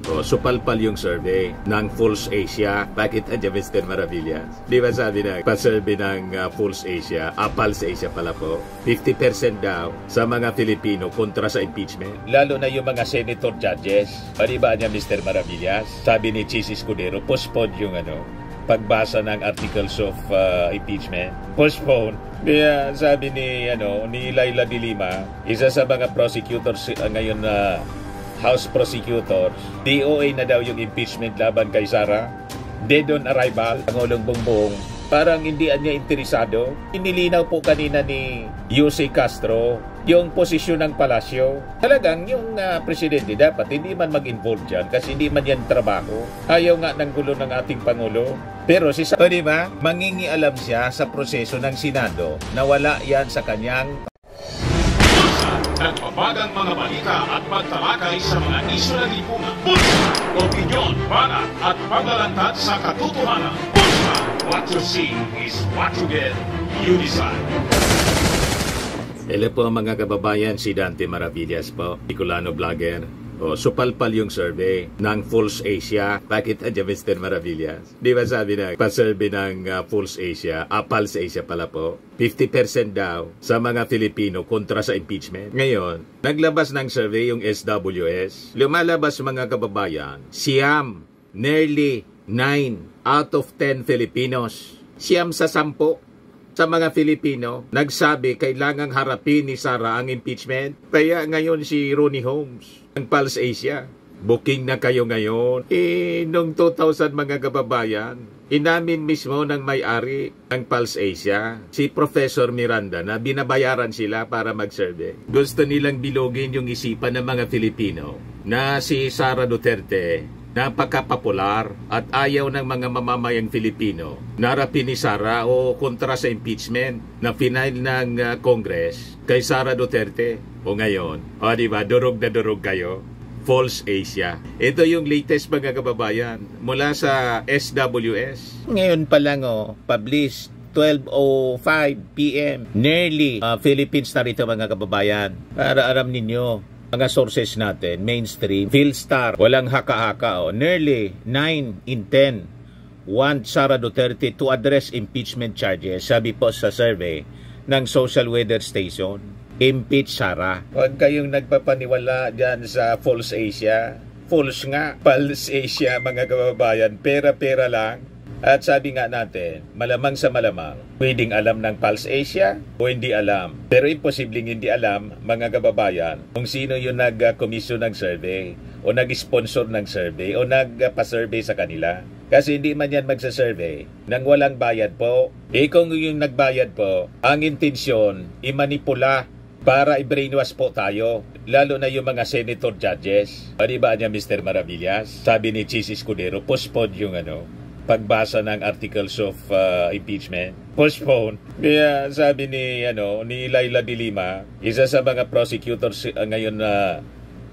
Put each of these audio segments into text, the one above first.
O, supalpal yung survey ng Pulse Asia. Bakit andyan, Mr. Maravillas? Di ba sabi na, pa-survey ng Pulse Asia, Pulse Asia pala po, 50% daw sa mga Filipino kontra sa impeachment. Lalo na yung mga senator judges. O, di ba niya, Mr. Maravillas? Sabi ni Chis Escudero, postpone yung pagbasa ng articles of impeachment. Postpone. Kaya sabi ni Laila de Lima, isa sa mga prosecutors ngayon na House prosecutors, DOA na daw yung impeachment laban kay Sara. Dead on arrival, Pangulong Bongbong, parang hindi niya interesado. Inilinaw po kanina ni Jose Castro yung posisyon ng palasyo. Talagang yung presidente dapat hindi man mag-involve dyan kasi hindi man yan trabaho. Ayaw nga ng gulo ng ating Pangulo. Pero si Sara, di ba, mangingialam siya sa proseso ng Senado na wala yan sa kanyang nagpapagang mga balita at pagtalakay sa mga isyu ng lipunan. Pulsa, opinyon, banat at paglalantad sa katotohanan. Pulsa, what you see is what you get. You decide. Hello po mga kababayan, si Dante Maravillas po, Bicolano Vlogger. O, supalpal yung survey ng Pulse Asia. Bakit andyan, Mr. Maravillas? Di ba sabi na, pa-survey ng Pulse Asia, Pulse Asia pala po, 50% daw sa mga Filipino kontra sa impeachment. Ngayon, naglabas ng survey yung SWS. Lumalabas mga kababayan, siyam, nearly 9 out of 10 Filipinos. Siyam sa 10 sa mga Filipino nagsabi kailangang harapin ni Sara ang impeachment. Kaya ngayon si Ronnie Holmes ng Pulse Asia, booking na kayo ngayon. Noong 2000 mga kababayan, inamin mismo ng may-ari ng Pulse Asia, si Professor Miranda, na binabayaran sila para mag-survey. Gusto nilang bilogin yung isipan ng mga Filipino na si Sara Duterte napaka-popular at ayaw ng mga mamamayang Filipino narapin ni Sara o kontra sa impeachment na final ng Congress kay Sara Duterte. O ngayon, diba, durog na durog kayo. Pulse Asia. Ito yung latest mga kababayan mula sa SWS. Ngayon pa lang published 12:05 p.m. Nearly Philippines na rito mga kababayan. Para alam ninyo, mga sources natin, mainstream, Philstar, walang haka-haka. Nearly 9 in 10 want Sara Duterte to address impeachment charges. Sabi po sa survey ng Social Weather Station, impeach Sara. Huwag kayong nagpapaniwala dyan sa Pulse Asia. False nga. Pulse Asia mga kababayan, pera-pera lang. At sabi nga natin, malamang sa malamang, pwedeng alam ng Pulse Asia o hindi alam. Pero imposibleng hindi alam, mga kababayan, kung sino yung nag-komisyon ng survey o nag-sponsor ng survey o nagpa-survey sa kanila. Kasi hindi man yan magsa-survey nang walang bayad po. Kung yung nagbayad po, ang intensyon, imanipula para i-brainwash po tayo, lalo na yung mga senator judges. O diba niya, Mr. Maravillas? Sabi ni Chis Escudero, postpone yung pagbasa ng articles of impeachment. Postpone. Kaya sabi ni Laila de Lima, isa sa mga prosecutors ngayon na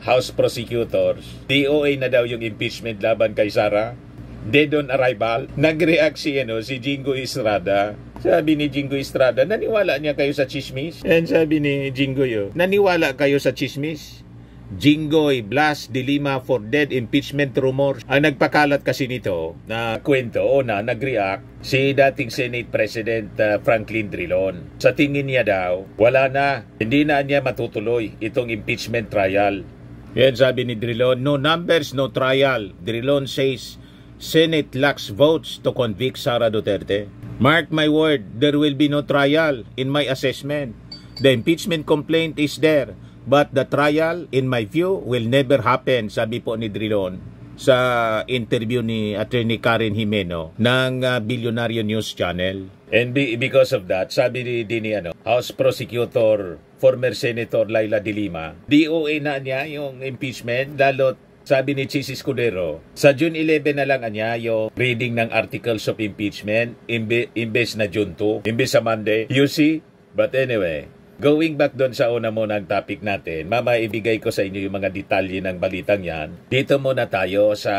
House prosecutors, DOA na daw yung impeachment laban kay Sara. Dead on arrival. Nag-react si Jingo Estrada. Sabi ni Jingo Estrada, naniwala niya kayo sa chismis? And sabi ni Jingo naniwala kayo sa chismis? Jinggoy Blas de Lima for dead impeachment rumors. Ang nagpakalat kasi nito na kwento na nag-react si dating Senate President Franklin Drilon. Sa tingin niya daw, wala na, hindi na niya matutuloy itong impeachment trial. Yan sabi ni Drilon, no numbers, no trial. Drilon says Senate lacks votes to convict Sara Duterte. Mark my word, there will be no trial in my assessment. The impeachment complaint is there. But the trial, in my view, will never happen, sabi po ni Drilon sa interview ni Attorney Karen Jimeno ng Billionario News Channel. And because of that, sabi din ni House Prosecutor, former Senator Laila de Lima, DOA na niya yung impeachment, lalo sabi ni Chis Escudero, sa June 11 na lang niya yung reading ng articles of impeachment, imbes na June 2, imbes sa Monday. You see? But anyway, going back doon sa una muna ang topic natin, ibigay ko sa inyo yung mga detalye ng balitang yan. Dito muna tayo sa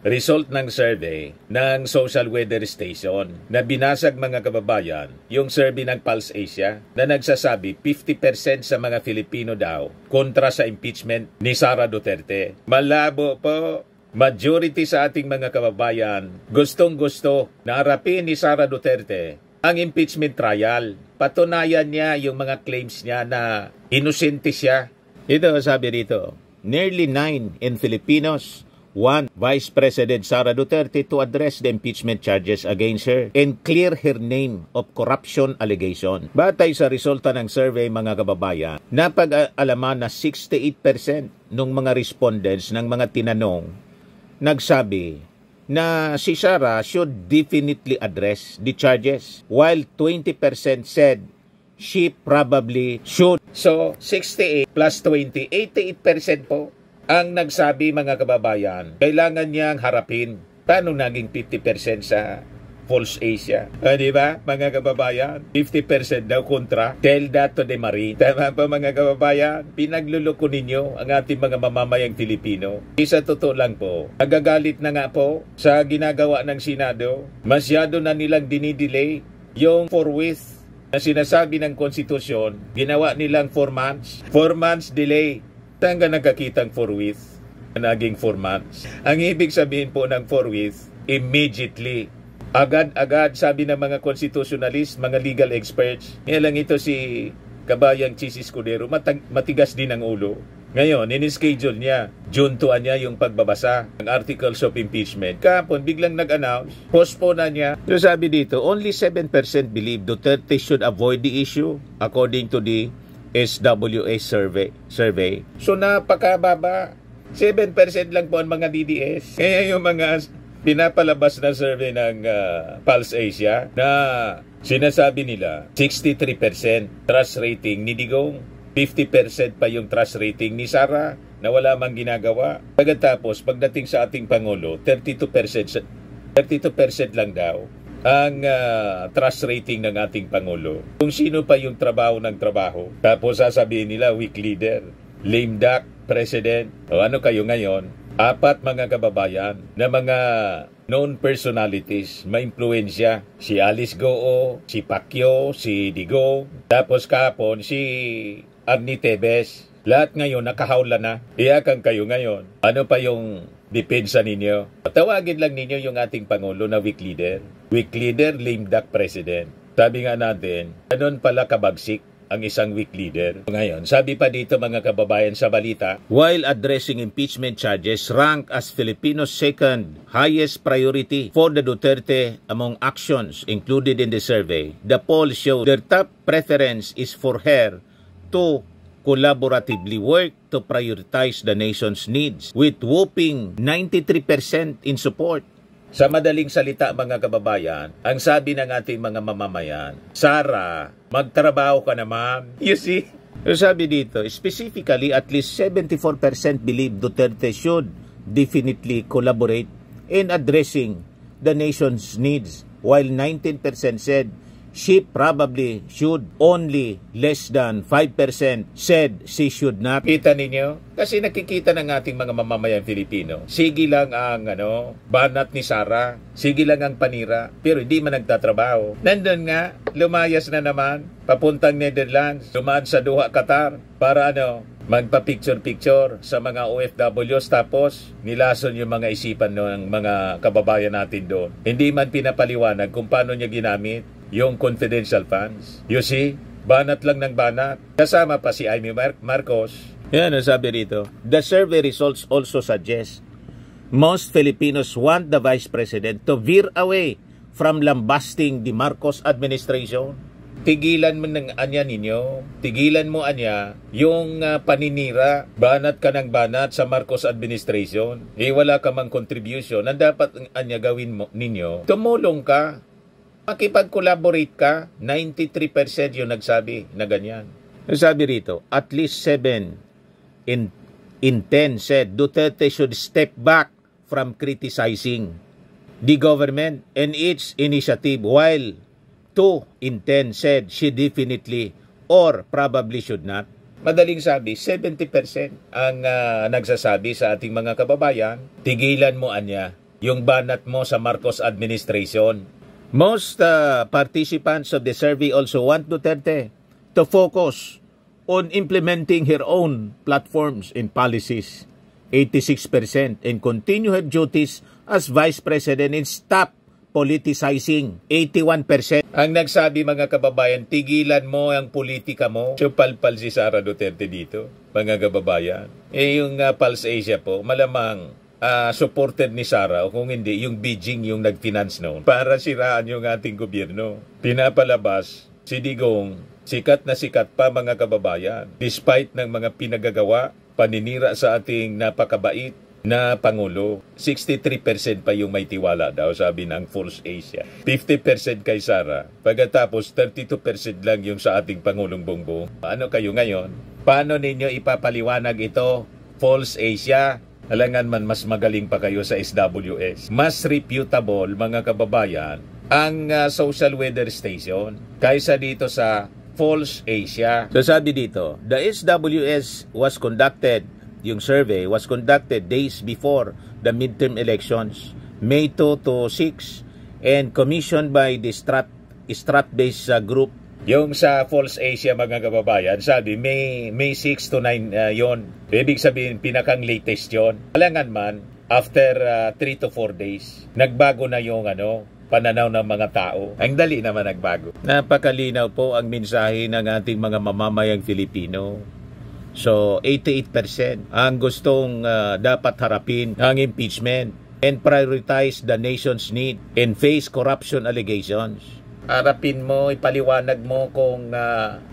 result ng survey ng Social Weather Station na binasag mga kababayan, yung survey ng Pulse Asia na nagsasabi 50% sa mga Filipino daw kontra sa impeachment ni Sara Duterte. Malabo po. majority sa ating mga kababayan gustong-gusto na harapin ni Sara Duterte ang impeachment trial. Patunayan niya yung mga claims niya na inosente siya. Ito sabi dito, nearly 9 in Filipinos want Vice President Sara Duterte to address the impeachment charges against her and clear her name of corruption allegation. Batay sa resulta ng survey mga kababayan, napag-alaman na 68% ng mga respondents ng mga tinanong nagsabi na si Sara should definitely address the charges, while 20% said she probably should. So, 68 plus 20, 88% po ang nagsabi mga kababayan, kailangan niyang harapin. Paano naging 50% sa False Asia? Di ba mga kababayan? 50% daw kontra. Tell that to the Marine. Tama pa mga kababayan? Pinagluloko ninyo ang ating mga mamamayang Pilipino. Isa totoo lang po, nagagalit na nga po sa ginagawa ng Senado. Masyado na nilang dinidelay yung forthwith na sinasabi ng konstitusyon. Ginawa nilang 4 months. 4 months delay. Tangga nagkakitang forthwith, naging 4 months. Ang ibig sabihin po ng forthwith, immediately. Agad-agad, sabi ng mga constitutionalist, mga legal experts. Ngayon lang ito si kabayang Chis Escudero, matigas din ang ulo. Ngayon, in-schedule niya, juntuan niya yung pagbabasa ng articles of impeachment. Kahapon, biglang nag-announce, postpone na niya. So sabi dito, only 7% believe Duterte should avoid the issue according to the SWA survey. So napakababa. 7% lang po ang mga DDS. Kaya yung mga pinapalabas na survey ng Pulse Asia na sinasabi nila 63% trust rating ni Digong, 50% pa yung trust rating ni Sara na wala mang ginagawa. Pagkatapos pagdating sa ating Pangulo, 32% lang daw ang trust rating ng ating Pangulo. Kung sino pa yung trabaho ng trabaho. Tapos sasabihin nila, weak leader, lame duck, president. O ano kayo ngayon? 4 mga kababayan na mga known personalities, ma-impluensya. Si Alice Goo, si Pacquiao, si Digong. Tapos kahapon si Arnie Tevez. Lahat ngayon nakahawla na. Iyakan kayo ngayon. Ano pa yung depensa ninyo? Tawagin lang ninyo yung ating Pangulo na weak leader. Weak leader, lame duck president. Sabi nga natin, ganun pala kabagsik ang isang weak leader. Ngayon, sabi pa dito mga kababayan sa balita, while addressing impeachment charges rank as Filipinos' second highest priority for the Duterte among actions included in the survey, the poll showed their top preference is for her to collaboratively work to prioritize the nation's needs with whopping 93% in support. Sa madaling salita mga kababayan, ang sabi ng ating mga mamamayan, Sara, magtrabaho ka naman. You see? Sabi dito, specifically at least 74% believe Duterte should definitely collaborate in addressing the nation's needs, while 19% said she probably should. Only less than 5% said she should not. Kita ninyo? Kasi nakikita ng ating mga mamamayan Filipino. Sige lang ang banat ni Sara. Sige lang ang panira. Pero hindi man nagtatrabaho. Nandun nga, lumayas na naman. Papuntang Netherlands. Dumaan sa Doha, Qatar. Para magpa-picture-picture sa mga OFWs. Tapos, nilason yung mga isipan ng mga kababayan natin doon. Hindi man pinapaliwanag kung paano niya ginamit yung confidential funds. You see? Banat lang ng banat. Kasama pa si Amy Marcos. Yan ang sabi rito. The survey results also suggest most Filipinos want the Vice President to veer away from lambasting the Marcos administration. Tigilan mo ng anya ninyo. Tigilan mo anya yung paninira. Banat ka ng banat sa Marcos administration. Wala ka mang contribution. Ang dapat anya gawin mo ninyo, tumulong ka. Makipag-collaborate ka. 93% yung nagsabi na ganyan. Sabi rito, at least 7 in 10 said Duterte should step back from criticizing the government and its initiative, while 2 in 10 said she definitely or probably should not. Madaling sabi, 70% ang nagsasabi sa ating mga kababayan, tigilan mo anya yung banat mo sa Marcos administration. Most participants of the survey also want Duterte to focus on implementing her own platforms and policies 86%, and continue her duties as Vice President and stop politicizing, 81%. Ang nagsabi mga kababayan, tigilan mo ang politika mo. Supalpal si Sara Duterte dito, mga kababayan. Yung Pulse Asia po, malamang supported ni Sara, o kung hindi, yung Beijing yung nag-finance noon para siraan yung ating gobyerno. Pinapalabas si Digong, sikat na sikat pa mga kababayan, despite ng mga pinagagawa, paninira sa ating napakabait na Pangulo. 63% pa yung may tiwala daw, sabi ng Pulse Asia. 50% kay Sara. Pagkatapos, 32% lang yung sa ating Pangulong Bongbong. Ano kayo ngayon? Paano ninyo ipapaliwanag ito, Pulse Asia? Alangan man mas magaling pa kayo sa SWS. Mas reputable, mga kababayan, ang social weather station kaysa dito sa Pulse Asia. So sabi dito, the SWS was conducted, yung survey was conducted days before the midterm elections, May 2 to 6, and commissioned by the Strat-based group. Yung sa Pulse Asia, mga kababayan, sabi May 6 to 9 yon. Ibig sabihin, pinakang latest yon. Alangan man, after 3 to 4 days, nagbago na yung pananaw ng mga tao. Ang dali naman nagbago. Napakalinaw po ang mensahe ng ating mga mamamayang Filipino. So, 88% ang gustong dapat harapin ang impeachment and prioritize the nation's need and face corruption allegations. Harapin mo, ipaliwanag mo kung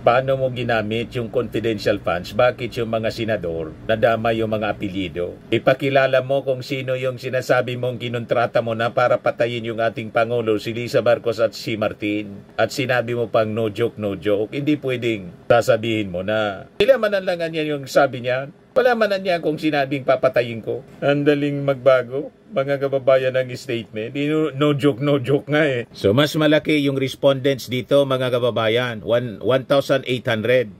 paano mo ginamit yung confidential funds, bakit yung mga senador nadama yung mga apelyido. Ipakilala mo kung sino yung sinasabi mong kinontrata mo na para patayin yung ating Pangulo, si Lisa Marcos at si Martin. At sinabi mo pang no joke, no joke. Hindi pwedeng sasabihin mo na ilamanan niya yung sabi niya. Palamanan niya kung sinabing papatayin ko. Ang daling magbago, mga kababayan, ng statement. No joke nga eh. So mas malaki yung respondents dito, mga kababayan, 1,800.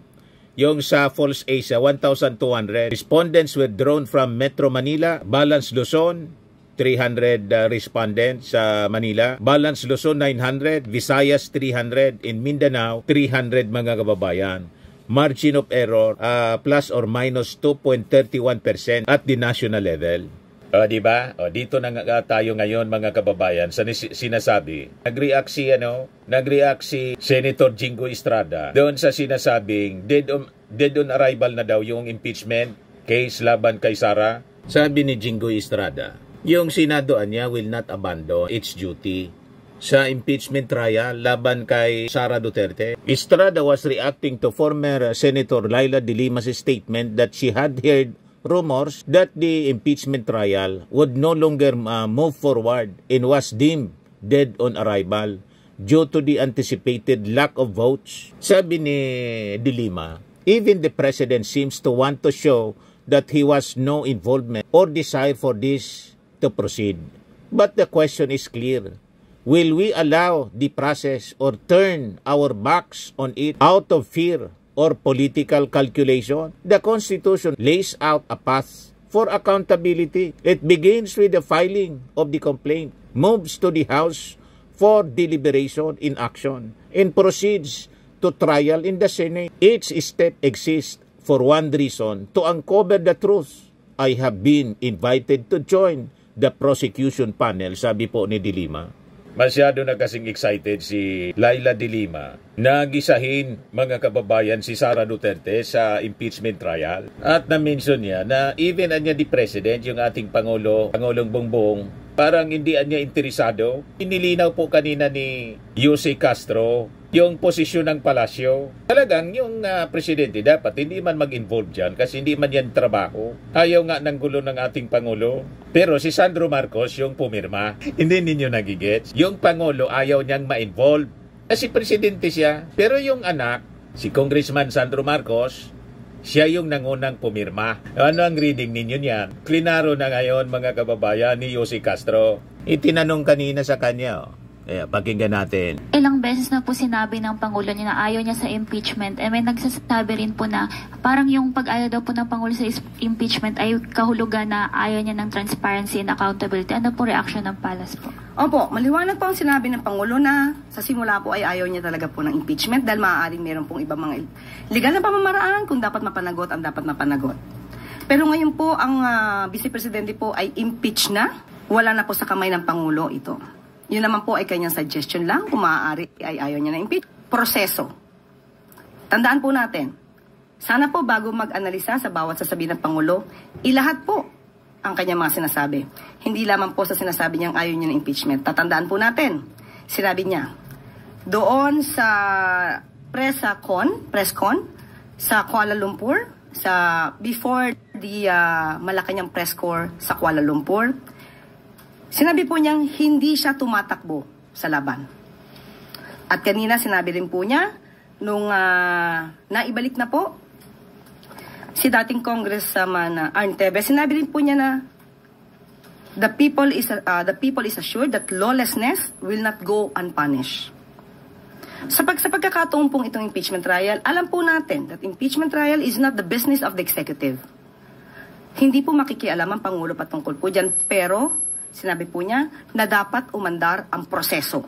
Yung sa Pulse Asia, 1,200. Respondents were drawn from Metro Manila, Balance Luzon, 300 respondents sa Manila, Balance Luzon 900, Visayas 300, in Mindanao 300, mga kababayan. Margin of error plus or minus 2.31% at the national level. Diba? Dito na nga tayo ngayon, mga kababayan, sa sinasabi. Nag-react si Senator Jingo Estrada doon sa sinasabing dead on arrival na daw yung impeachment case laban kay Sara. Sabi ni Jingo Estrada, yung Senadoan niya will not abandon its duty sa impeachment trial laban kay Sara Duterte. Estrada was reacting to former Senator Laila de Lima's statement that she had heard rumors that the impeachment trial would no longer move forward and was deemed dead on arrival due to the anticipated lack of votes. Sabi ni de Lima, even the president seems to want to show that he was no involvement or desire for this to proceed. But the question is clear. Will we allow the process or turn our backs on it out of fear or political calculation? The Constitution lays out a path for accountability. It begins with the filing of the complaint, moves to the House for deliberation in action, and proceeds to trial in the Senate. Each step exists for one reason, to uncover the truth. I have been invited to join the prosecution panel, sabi po ni de Lima. Masyado na kasing excited si Laila de Lima na gisahin, mga kababayan, si Sara Duterte sa impeachment trial. At na-mention niya na even anya di president, yung ating Pangulong Bongbong, parang hindi anya interesado. Inilinaw po kanina ni Jose Castro yung posisyon ng palasyo. Talagang yung presidente dapat hindi man mag-involve dyan kasi hindi man yan trabaho. Ayaw nga ng gulo ng ating Pangulo. Pero si Sandro Marcos yung pumirma. Hindi ninyo nagigets. Yung Pangulo ayaw niyang ma-involve. Kasi presidente siya. Pero yung anak, si Congressman Sandro Marcos, siya yung nangunang pumirma. Ano ang reading ninyo niyan? Klinaro na ngayon, mga kababayan, ni Jose Castro. Itinanong kanina sa kanya, pakinggan natin. Ilang beses na po sinabi ng Pangulo niya na ayaw niya sa impeachment. May nagsasabi rin po na parang yung pag-ayaw daw po ng Pangulo sa impeachment ay kahulugan na ayaw niya ng transparency and accountability. Ano po reaction ng Palace po? Opo, maliwanag po ang sinabi ng Pangulo na sa simula po ay ayaw niya talaga po ng impeachment dahil maaaring meron pong ibang mga legal na pamamaraan kung dapat mapanagot ang dapat mapanagot. Pero ngayon po, ang Vice Presidente po ay impeach na. Wala na po sa kamay ng Pangulo ito. Yun naman po ay kanyang suggestion lang. Kung maaari ay ayaw niya na impeach. Proseso. Tandaan po natin, sana po bago mag-analisa sa bawat sasabihin ng Pangulo, ilahat po ang kanyang mga sinasabi. Hindi lamang po sa sinasabi niyang ayaw niya ng impeachment. Tatandaan po natin, sinabi niya, doon sa press con sa Kuala Lumpur, before the Malacanang press corps sa Kuala Lumpur, sinabi po niyang hindi siya tumatakbo sa laban. At kanina sinabi rin po niya, nung naibalik na po si dating Congressman Arn Tevez, sinabi rin po niya na the people is assured that lawlessness will not go unpunished. Sa pagkakataon pong itong impeachment trial, alam po natin that impeachment trial is not the business of the executive. Hindi po makikialam ang Pangulo patungkol po dyan, pero sinabi po niya na dapat umandar ang proseso.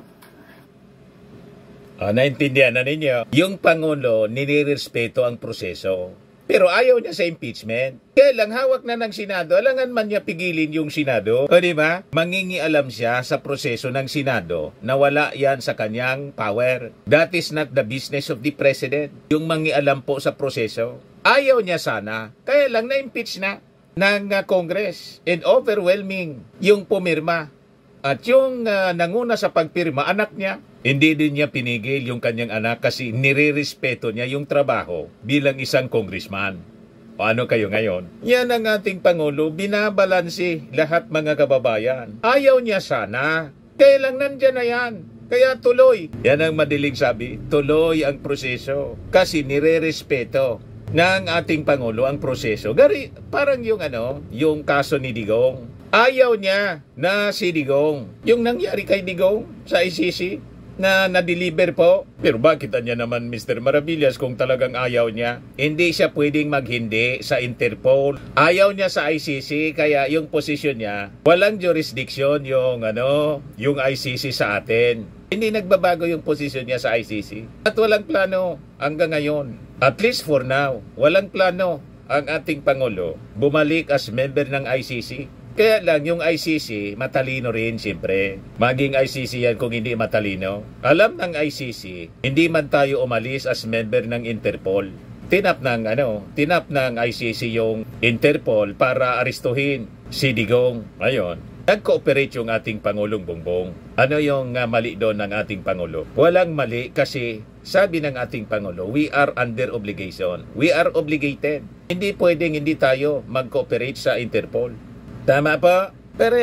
Naintindihan na ninyo. Yung Pangulo, nilirespeto ang proseso. Pero ayaw niya sa impeachment. Kaya lang hawak na ng Senado. Alangan man niya pigilin yung Senado. O diba? Mangingialam siya sa proseso ng Senado na wala yan sa kanyang power. That is not the business of the President. Yung mangialam po sa proseso. Ayaw niya sana. Kaya lang na-impeach na ng Congress. And overwhelming yung pumirma. At yung nanguna sa pagpirma, anak niya. Hindi din niya pinigil yung kanyang anak kasi nirerespeto niya yung trabaho bilang isang congressman. Paano kayo ngayon? Yan ang ating Pangulo, binabalansi lahat mga kababayan. Ayaw niya sana. Kaya lang nandyan na yan. Kaya tuloy. Yan ang madaling sabi, tuloy ang proseso. Kasi nirerespeto ng ating Pangulo ang proseso. Parang yung kaso ni Digong. Ayaw niya na si Digong. Yung nangyari kay Digong sa ICC na na-deliver po. Pero bakit niya naman Mr. Maravillas kung talagang ayaw niya? Hindi siya pwedeng maghindi sa Interpol. Ayaw niya sa ICC kaya yung posisyon niya, walang jurisdiction yung ICC sa atin. Hindi nagbabago yung posisyon niya sa ICC. At walang plano hanggang ngayon. At least for now, walang plano ang ating Pangulo bumalik as member ng ICC. Kaya lang yung ICC, matalino rin siyempre. Maging ICC yan kung hindi matalino. Alam ng ICC, hindi man tayo umalis as member ng Interpol. Tinap ng ICC yung Interpol para arestuhin si Digong. Ayun, nag-cooperate yung ating Pangulong Bongbong. Ano yung mali doon ng ating Pangulo? Walang mali kasi sabi ng ating Pangulo, we are under obligation. We are obligated. Hindi pwedeng hindi tayo mag-cooperate sa Interpol. Tama po. Pero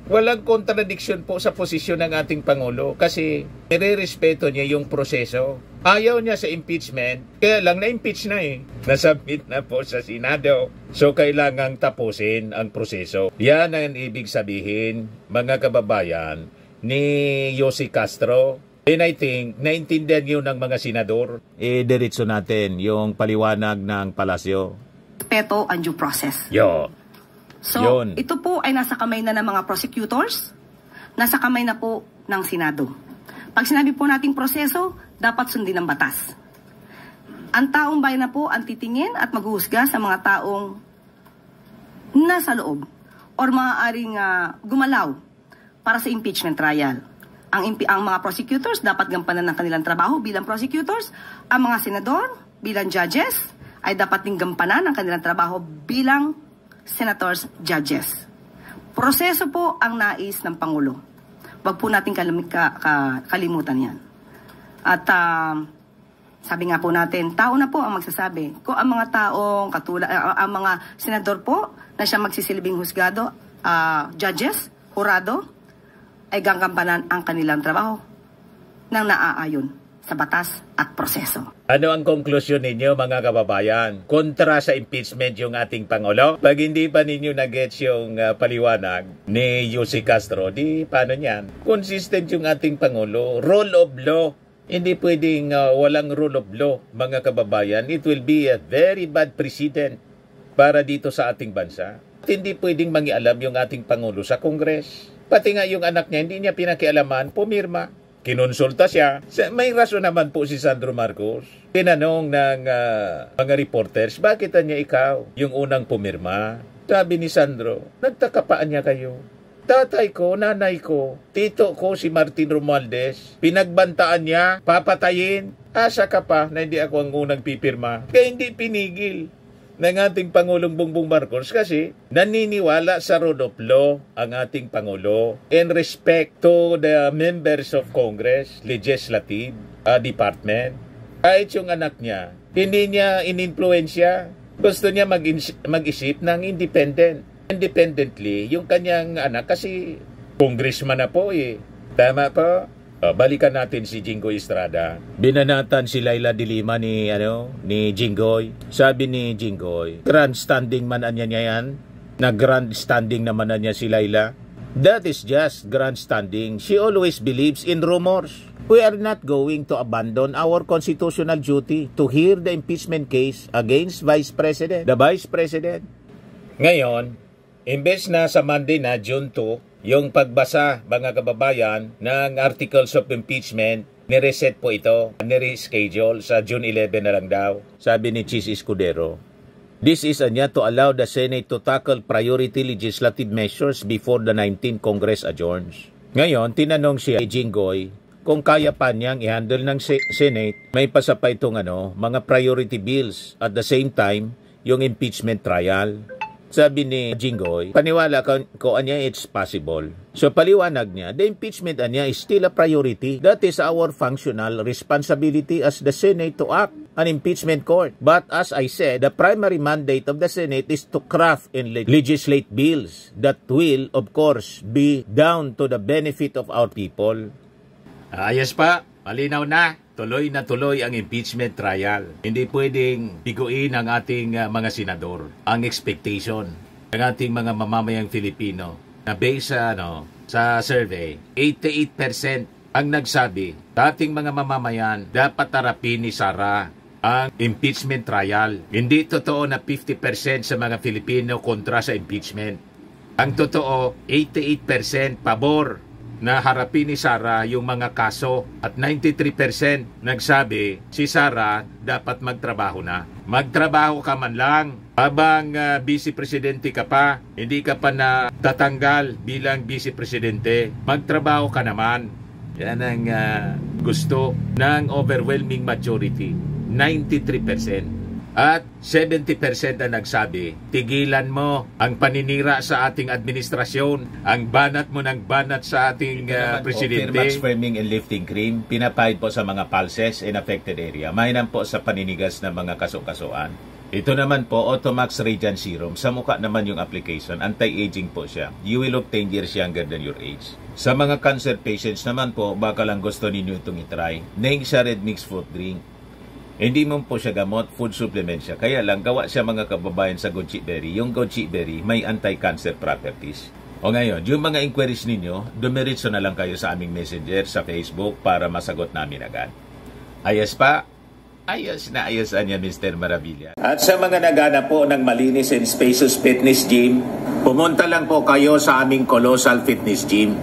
walang contradiction po sa posisyon ng ating Pangulo kasi nire-respeto niya yung proseso. Ayaw niya sa impeachment, kaya lang na-impeach na eh. Nasubmit na po sa Senado. So kailangang tapusin ang proseso. Yan ang ibig sabihin, mga kababayan, ni Yossi Castro. And I think, naintindihan yun ng mga senador. Diretso natin yung paliwanag ng palasyo. Respeto ang due process. Yo. So, Yun. ito po ay nasa kamay na ng mga prosecutors, nasa kamay na po ng Senado. Pag sinabi po nating proseso, dapat sundin ang batas. Ang taong bayan na po ang titingin at maghuhusga sa mga taong nasa loob or maaaring gumalaw para sa impeachment trial. Ang mga prosecutors dapat gampanan ng kanilang trabaho bilang prosecutors. Ang mga senador bilang judges ay dapat ding gampanan ng kanilang trabaho bilang senators, judges. Proseso po ang nais ng Pangulo. Wag po natin kalimutan yan. At sabi nga po natin, tao na po ang magsasabi. Kung ang mga taong ang mga senador po na siya magsisilbing husgado, judges, hurado, ay gagampanan ang kanilang trabaho nang naaayon sa batas at proseso. Ano ang konklusyon ninyo mga kababayan? Kontra sa impeachment yung ating Pangulo? Pag hindi pa ninyo na-gets yung paliwanag ni Yossi Castro, di paano yan? Consistent yung ating Pangulo. Rule of law. Hindi pwedeng walang rule of law, mga kababayan. It will be a very bad precedent para dito sa ating bansa. At hindi pwedeng mangialam yung ating Pangulo sa Congress. Pati nga yung anak niya, hindi niya pinakialaman, pumirma. kinonsulta siya. May rason naman po si Sandro Marcos. Tinanong ng mga reporters, bakit niya ikaw yung unang pumirma? Sabi ni Sandro, nagtakapaan niya kayo. Tatay ko, nanay ko, tito ko si Martin Romualdez, pinagbantaan niya, papatayin. Asa ka pa na hindi ako ang unang pipirma? Kaya hindi pinigil ng ating Pangulong Bongbong Marcos kasi naniniwala sa rule of law ang ating Pangulo in respect to the members of Congress, Legislative Department. Kahit yung anak niya, hindi niya ininfluensya. Gusto niya mag-isip ng independently yung kanyang anak kasi congressman na po eh. Tama po? Balikan natin si Jinggoy Estrada. Binanatan si Laila de Lima ni Jinggoy. Sabi ni Jinggoy, grandstanding man niya yan. Na grandstanding naman niya si Laila. That is just grandstanding. She always believes in rumors. We are not going to abandon our constitutional duty to hear the impeachment case against Vice President, the Vice President. Ngayon, imbes na sa Monday na June 2, yung pagbasa, mga kababayan, ng articles of impeachment, nireset po ito, nireschedule sa June 11 na lang daw, sabi ni Chis Escudero. This is anya to allow the Senate to tackle priority legislative measures before the 19th Congress adjourns. Ngayon, tinanong siya ni Jinggoy kung kaya pa niyang i-handle ng Senate, may pasapa itong mga priority bills at the same time, yung impeachment trial. Sabi ni Jinggoy, paniwala ko anya it's possible. So paliwanag niya, the impeachment anya is still a priority. That is our functional responsibility as the Senate to act an impeachment court. But as I said, the primary mandate of the Senate is to craft and legislate bills that will, of course, be down to the benefit of our people. Ayos pa, malinaw na. Tuloy na tuloy ang impeachment trial. Hindi pwedeng biguin ang ating mga senador. Ang expectation ng ating mga mamamayang Filipino na based sa survey, 88% ang nagsabi sa ating mga mamamayan dapat harapin ni Sara ang impeachment trial. Hindi totoo na 50% sa mga Filipino kontra sa impeachment. Ang totoo, 88% pabor na harapin ni Sara yung mga kaso at 93% nagsabi si Sara dapat magtrabaho na. Magtrabaho ka man lang habang vice presidente ka pa, hindi ka pa natatanggal bilang vice presidente. Magtrabaho ka naman. Yan ang gusto ng overwhelming majority, 93%. At 70% ang nagsabi, tigilan mo ang paninira sa ating administrasyon, ang banat mo ng banat sa ating presidente. Fairmax framing and lifting cream, pinapahid po sa mga pulses in affected area. Mainam po sa paninigas ng mga kaso-kasuan. Ito naman po, Automax Radiant Serum. Sa mukha naman yung application, anti-aging po siya. You will look 10 years younger than your age. Sa mga cancer patients naman po, baka lang gusto ninyo itong itry. Neng siya red mixed fruit drink. Hindi mo po siya gamot, food supplement siya. Kaya lang, gawa siya mga kababayan sa goji berry. Yung goji berry may anti-cancer properties. O ngayon, yung mga inquiries ninyo, dumiritso na lang kayo sa aming messenger sa Facebook para masagot namin agad. Ayos pa? Ayos na ayos niya, Mr. Maravilla. At sa mga naghanap po ng malinis and spacious fitness gym, pumunta lang po kayo sa aming Colossal Fitness Gym.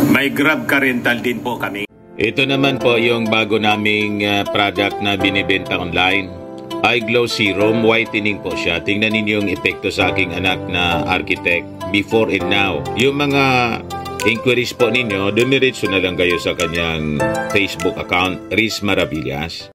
May Grab Car Rental din po kami. Ito naman po yung bago naming product na binibenta online. Eye Glow Serum, whitening po siya. Tingnan ninyo yung epekto sa aking anak na architect before and now. Yung mga inquiries po ninyo, dumiretso na lang kayo sa kanyang Facebook account, Riz Maravillas.